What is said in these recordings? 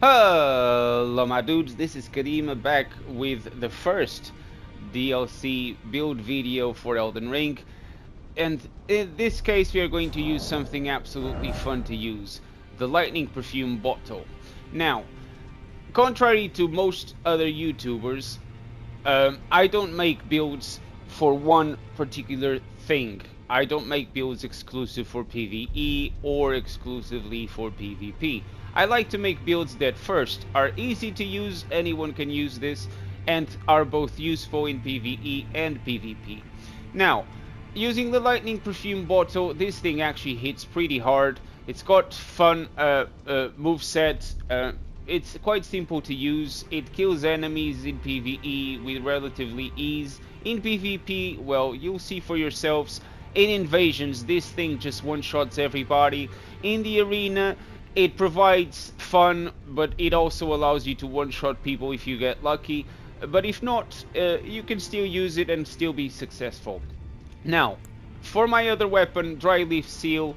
Hello my dudes, this is Karima back with the first DLC build video for Elden Ring, and in this case we are going to use something absolutely fun to use, the lightning perfume bottle. Now, contrary to most other YouTubers, I don't make builds for one particular thing. I don't make builds exclusive for PvE or exclusively for PvP. I like to make builds that first are easy to use, anyone can use this, and are both useful in PvE and PvP. Now, using the lightning perfume bottle, this thing actually hits pretty hard. It's got fun moveset. It's quite simple to use. It kills enemies in PvE with relatively ease. In PvP, well, you'll see for yourselves. In invasions, this thing just one-shots everybody. In the arena, it provides fun, but it also allows you to one-shot people if you get lucky. But if not, you can still use it and still be successful. Now, for my other weapon, Dry Leaf Seal,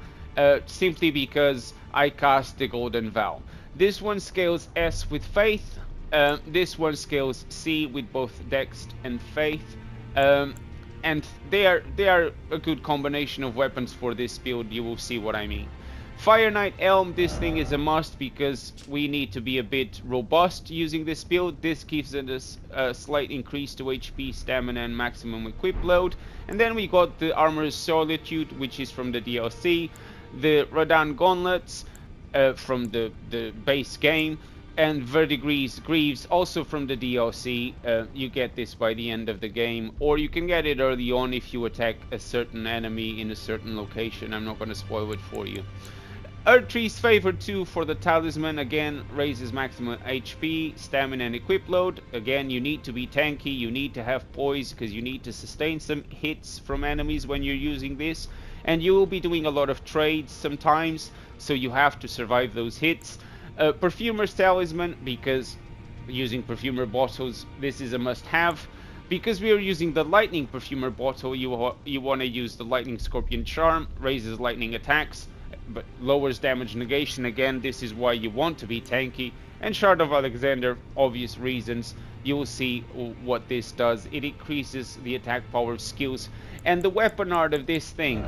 simply because I cast the Golden Vow. This one scales S with Faith, this one scales C with both Dex and Faith, and they are a good combination of weapons for this build, you will see what I mean. Fire Knight Elm, this thing is a must because we need to be a bit robust using this build. This gives us a slight increase to HP, stamina and maximum equip load. And then we got the Armor's Solitude, which is from the DLC. The Radan Gauntlets from the base game. And Verdigris Greaves, also from the DLC. You get this by the end of the game, or you can get it early on if you attack a certain enemy in a certain location. I'm not going to spoil it for you. Erdtree's Favor 2 for the Talisman, again, raises maximum HP, stamina and equip load. Again, you need to be tanky, you need to have poise, because you need to sustain some hits from enemies when you're using this. And you will be doing a lot of trades sometimes, so you have to survive those hits. Perfumer's Talisman, because using Perfumer bottles, this is a must-have. Because we are using the Lightning Perfumer bottle, you want to use the Lightning Scorpion Charm, raises lightning attacks, but lowers damage negation. Again, this is why you want to be tanky. And Shard of Alexander, obvious reasons. You will see what this does. It increases the attack power of skills. And the weapon art of this thing,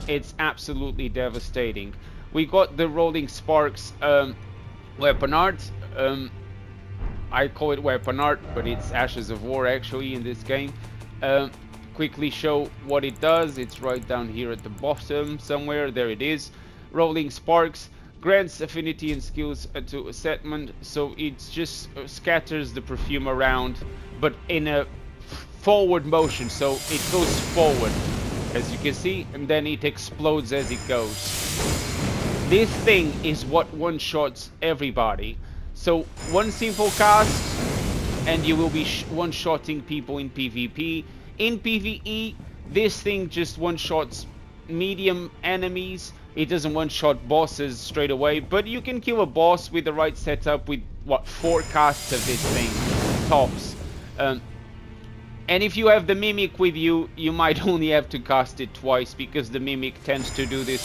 it's absolutely devastating. We got the Rolling Sparks weapon art. I call it weapon art, but it's Ashes of War actually in this game. Quickly show what it does. It's right down here at the bottom somewhere. There it is. Rolling Sparks grants affinity and skills to a segment, so it just scatters the perfume around, but in a forward motion, so it goes forward, as you can see, and then it explodes as it goes. This thing is what one-shots everybody. So one simple cast, and you will be one-shotting people in PvP. In PvE, this thing just one-shots medium enemies. It doesn't one-shot bosses straight away, but you can kill a boss with the right setup with, what, 4 casts of this thing, tops. And if you have the Mimic with you, you might only have to cast it twice, because the Mimic tends to do this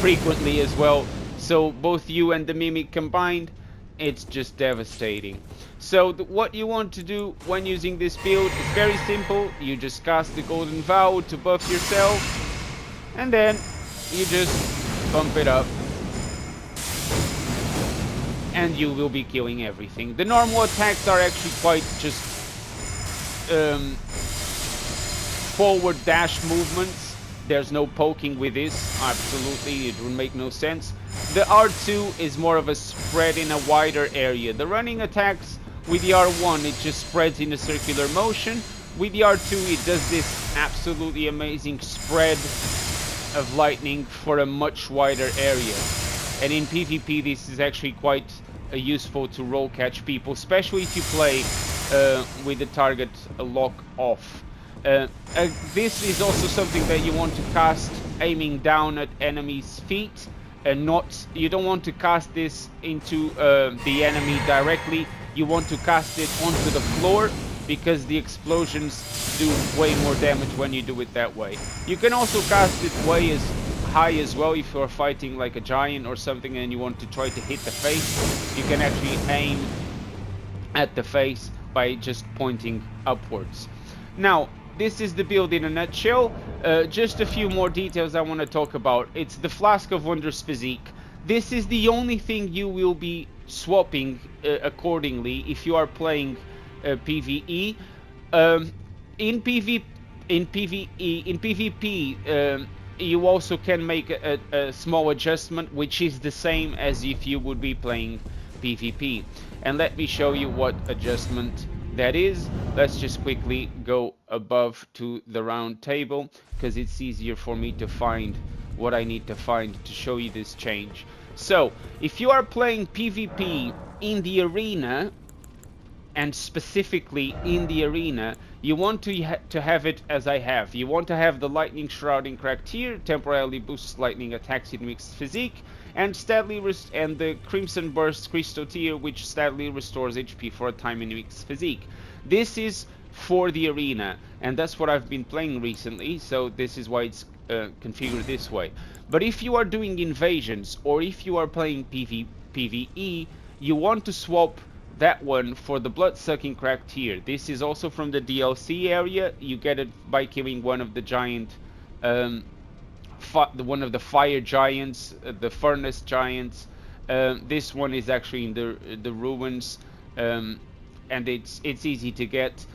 frequently as well. So both you and the Mimic combined, it's just devastating. So what you want to do when using this build is very simple. You just cast the Golden Vow to buff yourself, and then you just bump it up, and you will be killing everything. The normal attacks are actually quite just forward dash movements. There's no poking with this, absolutely, it would make no sense. The R2 is more of a spread in a wider area. The running attacks with the R1, it just spreads in a circular motion. With the R2, it does this absolutely amazing spread of lightning for a much wider area. And in PvP, this is actually quite useful to roll catch people, especially if you play with the target lock off. This is also something that you want to cast aiming down at enemies' feet, and you don't want to cast this into the enemy directly. You want to cast it onto the floor, because the explosions do way more damage when you do it that way. You can also cast it way as high as well. If you're fighting like a giant or something and you want to try to hit the face, you can actually aim at the face by just pointing upwards. Now, this is the build in a nutshell. Just a few more details I want to talk about. It's the Flask of Wondrous Physique. This is the only thing you will be swapping accordingly if you are playing PvE. In PvP, in PvP, you also can make a small adjustment, which is the same as if you would be playing PvP. And let me show you what adjustment that is. Let's just quickly go above to the round table, because it's easier for me to find what I need to find to show you this change. So, if you are playing PvP in the arena, and specifically in the arena, you want to have it as I have. You want to have the Lightning Shroud in Cracked Tier, temporarily boosts lightning attacks in Mixed Physique, and and the Crimson Burst Crystal Tier, which steadily restores HP for a time in Mixed Physique. This is for the arena, and that's what I've been playing recently, so this is why it's configured this way. But if you are doing invasions, or if you are playing PvE, you want to swap that one for the Blood-Sucking Cracked Tier. This is also from the DLC area. You get it by killing one of the giant, one of the fire giants, the furnace giants. This one is actually in the ruins, and it's easy to get.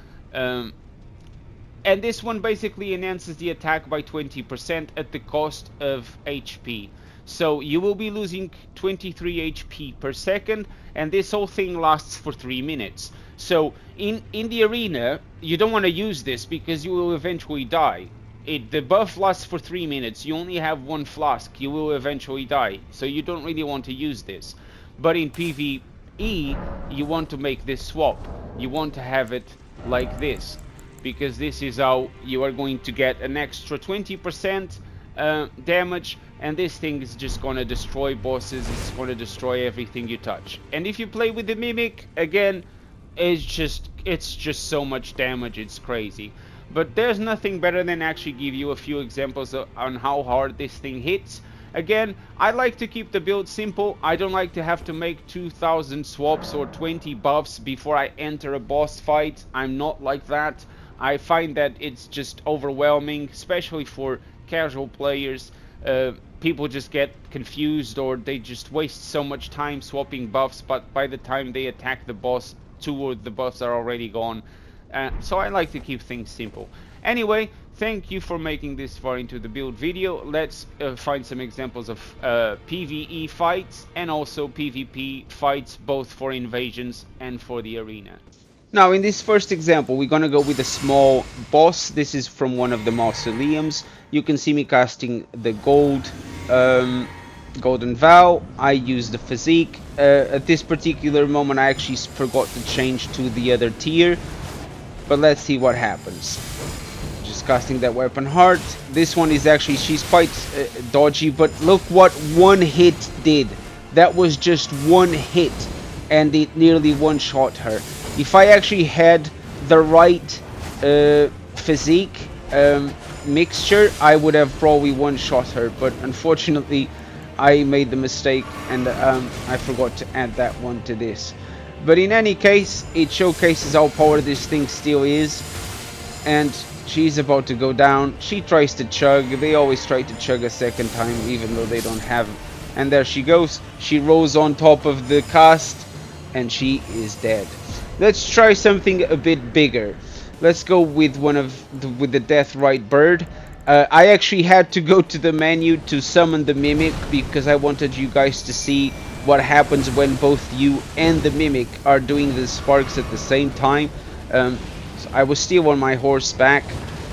And this one basically enhances the attack by 20% at the cost of HP. So you will be losing 23 HP per second, and this whole thing lasts for 3 minutes. So in the arena, you don't want to use this because you will eventually die. The buff lasts for 3 minutes. You only have one flask. You will eventually die. So you don't really want to use this. But in PvE, you want to make this swap. You want to have it like this, because this is how you are going to get an extra 20% damage, and this thing is just gonna destroy bosses. It's gonna destroy everything you touch. And if you play with the Mimic, again, it's just so much damage, it's crazy. But there's nothing better than actually give you a few examples on how hard this thing hits. Again, I like to keep the build simple. I don't like to have to make 2,000 swaps or 20 buffs before I enter a boss fight. I'm not like that. I find that it's just overwhelming, especially for casual players. People just get confused, or they just waste so much time swapping buffs, but by the time they attack the boss, 2 of the buffs are already gone. So I like to keep things simple. Anyway, thank you for making this far into the build video. Let's find some examples of PvE fights and also PvP fights, both for invasions and for the arena. Now, in this first example, we're gonna go with a small boss. This is from one of the mausoleums. You can see me casting the golden vow. I use the physique. At this particular moment, I actually forgot to change to the other tier, but let's see what happens. Just casting that weapon hard. This one is actually, she's quite dodgy, but look what one hit did. That was just one hit, and it nearly one-shot her. If I actually had the right physique mixture, I would have probably one-shot her, but unfortunately I made the mistake, and I forgot to add that one to this. But in any case, it showcases how powerful this thing still is, and she's about to go down. She tries to chug. They always try to chug a second time, even though they don't have it. And there she goes. She rolls on top of the cast, and she is dead. Let's try something a bit bigger. Let's go with with the Deathrite Bird. I actually had to go to the menu to summon the Mimic, because I wanted you guys to see what happens when both you and the Mimic are doing the sparks at the same time. So I was still on my horseback.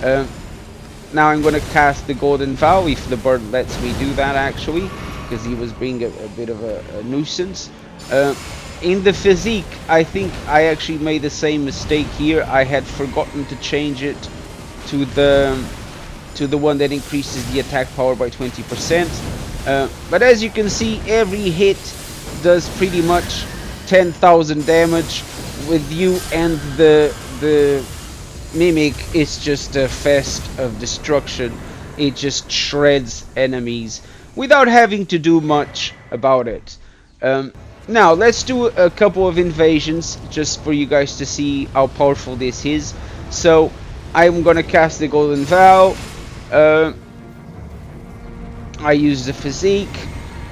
Now I'm going to cast the Golden Vow, if the bird lets me do that, actually, because he was being a bit of a nuisance. In the physique, I think I actually made the same mistake here. I had forgotten to change it to the one that increases the attack power by 20%. But as you can see, every hit does pretty much 10,000 damage. With you and the Mimic, it's just a fest of destruction. it just shreds enemies without having to do much about it. Now let's do a couple of invasions just for you guys to see how powerful this is. So I'm gonna cast the Golden Vow. Uh, I use the physique.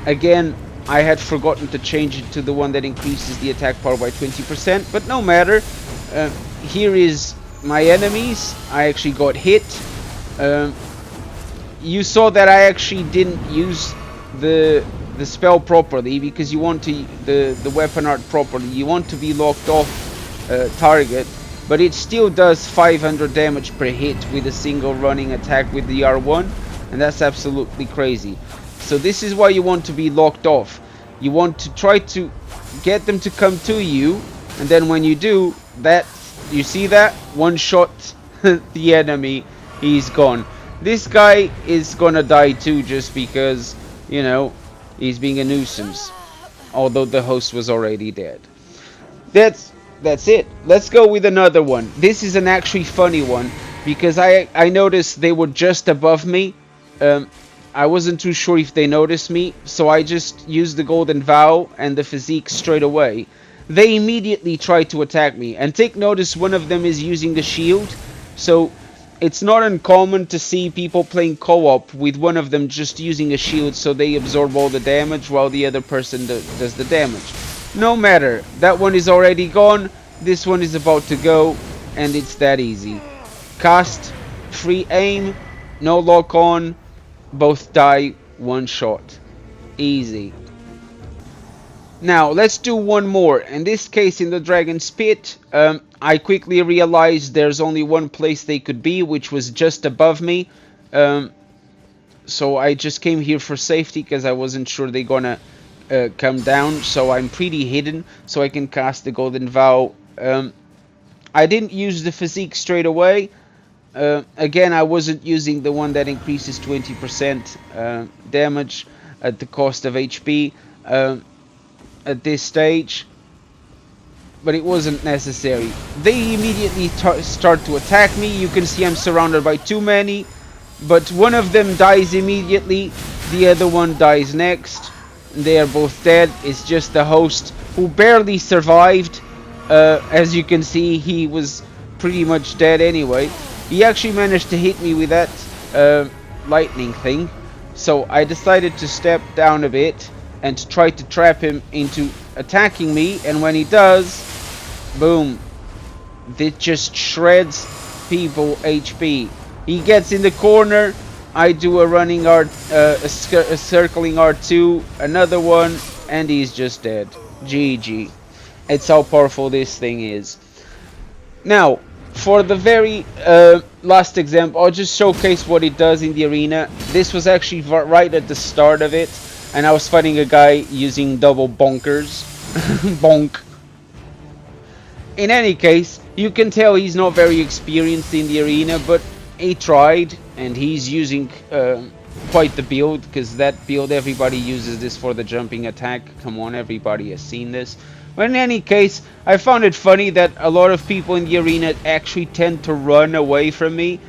Again, I had forgotten to change it to the one that increases the attack power by 20%, but no matter. Here is my enemies. I actually got hit. You saw that I actually didn't use the spell properly because you want to the weapon art properly. You want to be locked off target, but it still does 500 damage per hit with a single running attack with the R1, and that's absolutely crazy. So this is why you want to be locked off. You want to try to get them to come to you, and then when you do that, you see that one shot the enemy, he's gone. This guy is gonna die too, just because, you know, he's being a nuisance, although the host was already dead. That's it. Let's go with another one. This is an actually funny one because I noticed they were just above me. I wasn't too sure if they noticed me, so I just used the Golden Vow and the physique straight away. They immediately tried to attack me, and take notice one of them is using the shield, so it's not uncommon to see people playing co-op with one of them just using a shield so they absorb all the damage while the other person does the damage. No matter, that one is already gone, this one is about to go, and it's that easy. Cast, free aim, no lock on, both die, one shot. Easy. Now let's do one more. In this case, in the Dragon's Pit, I quickly realized there's only one place they could be, which was just above me. So I just came here for safety because I wasn't sure they're gonna come down. So I'm pretty hidden, so I can cast the Golden Vow. I didn't use the physique straight away. Again, I wasn't using the one that increases 20% damage at the cost of HP at this stage, but it wasn't necessary. They immediately start to attack me. You can see I'm surrounded by too many, but one of them dies immediately, the other one dies next. They are both dead. It's just the host who barely survived. As you can see, he was pretty much dead anyway. He actually managed to hit me with that lightning thing, so I decided to step down a bit and try to trap him into attacking me, and when he does, boom, it just shreds people HP. He gets in the corner, I do a running R, a circling R2, another one, and he's just dead. GG. It's how powerful this thing is. Now, for the very last example, I'll just showcase what it does in the arena. This was actually right at the start of it, and I was fighting a guy using double bonkers. Bonk. In any case, you can tell he's not very experienced in the arena, but he tried, and he's using quite the build, because that build, everybody uses this for the jumping attack. Come on, everybody has seen this. But in any case, I found it funny that a lot of people in the arena actually tend to run away from me,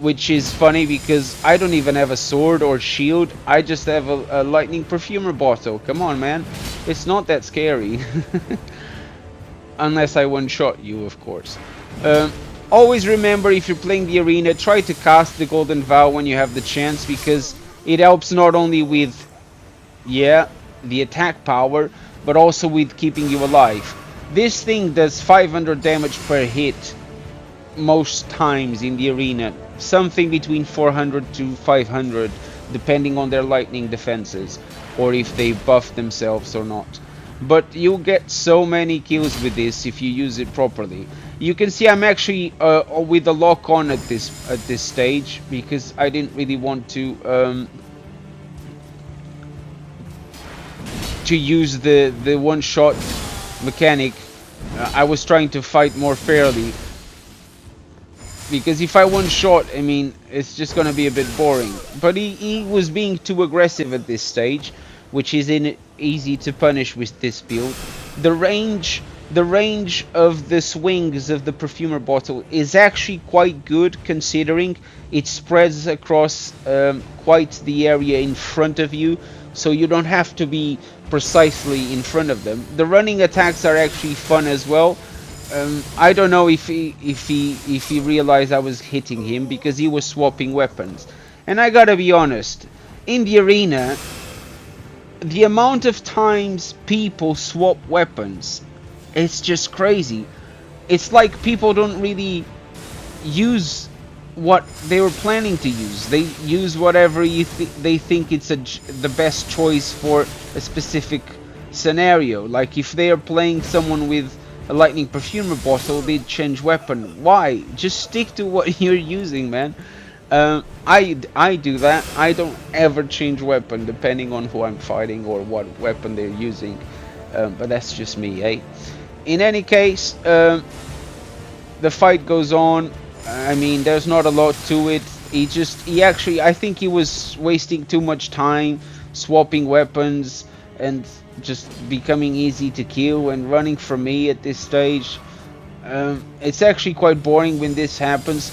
which is funny because I don't even have a sword or shield. I just have a lightning perfumer bottle. Come on, man. It's not that scary. Unless I one-shot you, of course. Always remember, if you're playing the arena, try to cast the Golden Vow when you have the chance, because it helps not only with, yeah, the attack power, but also with keeping you alive. This thing does 500 damage per hit most times in the arena. Something between 400 to 500, depending on their lightning defenses, or if they buff themselves or not. But you'll get so many kills with this if you use it properly. You can see I'm actually with the lock on at this stage, because I didn't really want to use the one shot mechanic. I was trying to fight more fairly, because if I one shot, I mean, it's just gonna be a bit boring. But he was being too aggressive at this stage, which is easy to punish with this build. The range the range of the swings of the perfumer bottle is actually quite good, considering it spreads across quite the area in front of you, so you don't have to be precisely in front of them. The running attacks are actually fun as well. I don't know if he realized I was hitting him, because he was swapping weapons. And I gotta be honest, in the arena, the amount of times people swap weapons, it's just crazy. It's like people don't really use what they were planning to use. They use whatever they think it's the best choice for a specific scenario. Like if they are playing someone with a lightning perfumer bottle, they change weapon. Why? Just stick to what you're using, man. I do that. I don't ever change weapon depending on who I'm fighting or what weapon they're using. But that's just me, eh? In any case, the fight goes on. I mean, there's not a lot to it. He actually, I think he was wasting too much time swapping weapons and just becoming easy to kill and running from me at this stage. It's actually quite boring when this happens.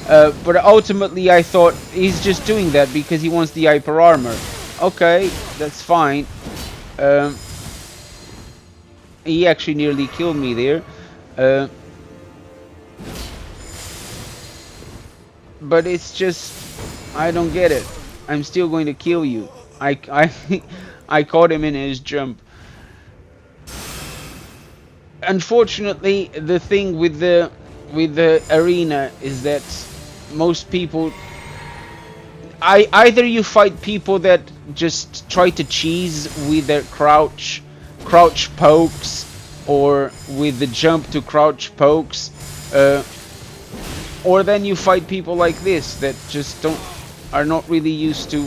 But ultimately I thought he's just doing that because he wants the hyper armor. Okay, that's fine. He actually nearly killed me there. But it's just, I don't get it. I'm still going to kill you. I caught him in his jump. Unfortunately, the thing with the arena is that most people, either you fight people that just try to cheese with their crouch pokes, or with the jump to crouch pokes, or then you fight people like this that just are not really used to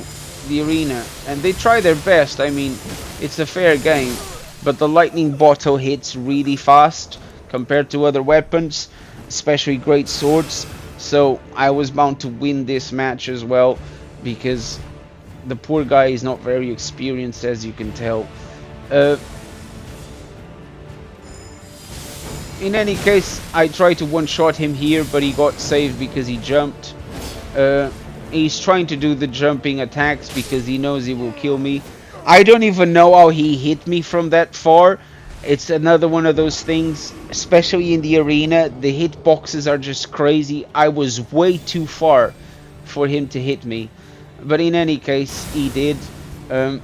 the arena, and they try their best. I mean, it's a fair game, but the lightning bottle hits really fast compared to other weapons, especially great swords. So I was bound to win this match as well, because the poor guy is not very experienced, as you can tell. In any case, I tried to one-shot him here, but he got saved because he jumped. He's trying to do the jumping attacks because he knows he will kill me. I don't even know how he hit me from that far. It's another one of those things, especially in the arena, the hitboxes are just crazy. I was way too far for him to hit me. But in any case, he did. But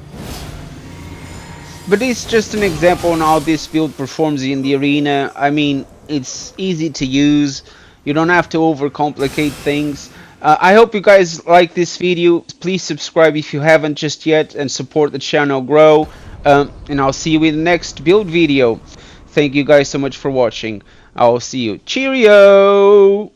it's just an example on how this build performs in the arena. I mean, it's easy to use. You don't have to overcomplicate things. I hope you guys like this video. Please subscribe if you haven't just yet, and support the channel grow. And I'll see you in the next build video. Thank you guys so much for watching. I'll see you. Cheerio!